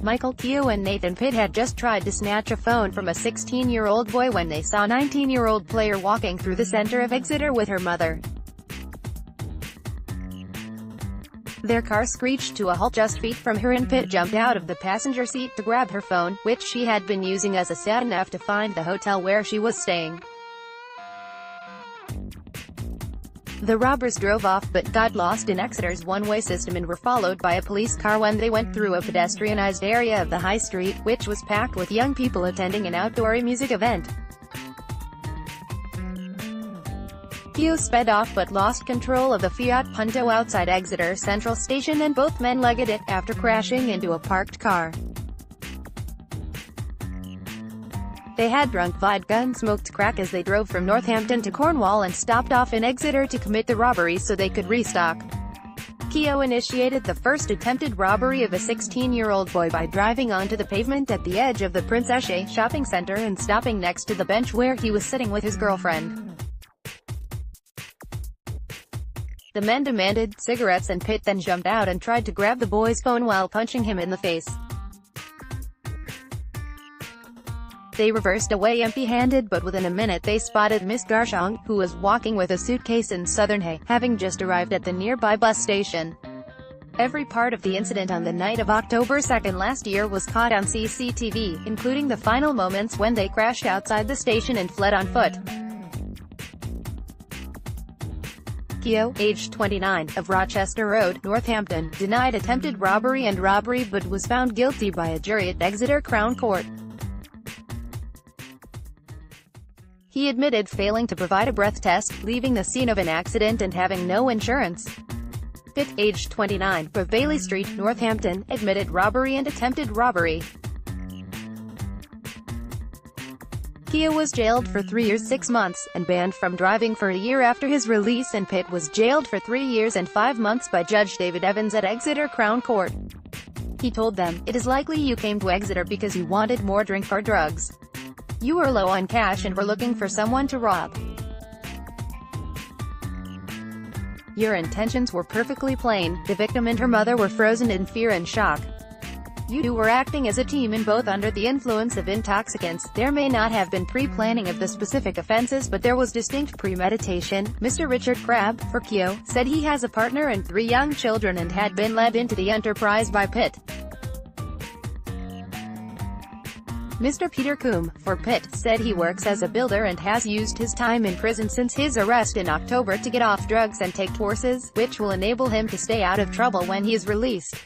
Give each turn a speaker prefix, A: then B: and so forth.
A: Keogh and Nathan Pitt had just tried to snatch a phone from a 16-year-old boy when they saw a 19-year-old player walking through the centre of Exeter with her mother. Their car screeched to a halt just feet from her and Pitt jumped out of the passenger seat to grab her phone, which she had been using as a satnav to find the hotel where she was staying. The robbers drove off but got lost in Exeter's one-way system and were followed by a police car when they went through a pedestrianised area of the high street, which was packed with young people attending an outdoor music event. Keogh sped off but lost control of the Fiat Punto outside Exeter Central Station and both men legged it, after crashing into a parked car. They had drunk vodka and smoked crack as they drove from Northampton to Cornwall and stopped off in Exeter to commit the robbery so they could restock. Keogh initiated the first attempted robbery of a 16-year-old boy by driving onto the pavement at the edge of the Princess shopping centre and stopping next to the bench where he was sitting with his girlfriend. The men demanded cigarettes and Pitt then jumped out and tried to grab the boy's phone while punching him in the face. They reversed away empty-handed but within a minute they spotted Miss Garshong, who was walking with a suitcase in Southernhay, having just arrived at the nearby bus station. Every part of the incident on the night of October 2 last year was caught on CCTV, including the final moments when they crashed outside the station and fled on foot. Keogh, aged 29, of Rochester Road, Northampton, denied attempted robbery and robbery but was found guilty by a jury at Exeter Crown Court. He admitted failing to provide a breath test, leaving the scene of an accident and having no insurance. Pitt, aged 29, of Bailey Street, Northampton, admitted robbery and attempted robbery. Keogh was jailed for 3 years 6 months, and banned from driving for a year after his release, and Pitt was jailed for 3 years and 5 months by Judge David Evans at Exeter Crown Court. He told them, "It is likely you came to Exeter because you wanted more drink or drugs. You were low on cash and were looking for someone to rob. Your intentions were perfectly plain." The victim and her mother were frozen in fear and shock. "You two were acting as a team and both under the influence of intoxicants. There may not have been pre-planning of the specific offenses but there was distinct premeditation." Mr. Richard Crabb, for Keogh, said he has a partner and 3 young children and had been led into the enterprise by Pitt. Mr. Peter Coombe, for Pitt, said he works as a builder and has used his time in prison since his arrest in October to get off drugs and take courses, which will enable him to stay out of trouble when he is released.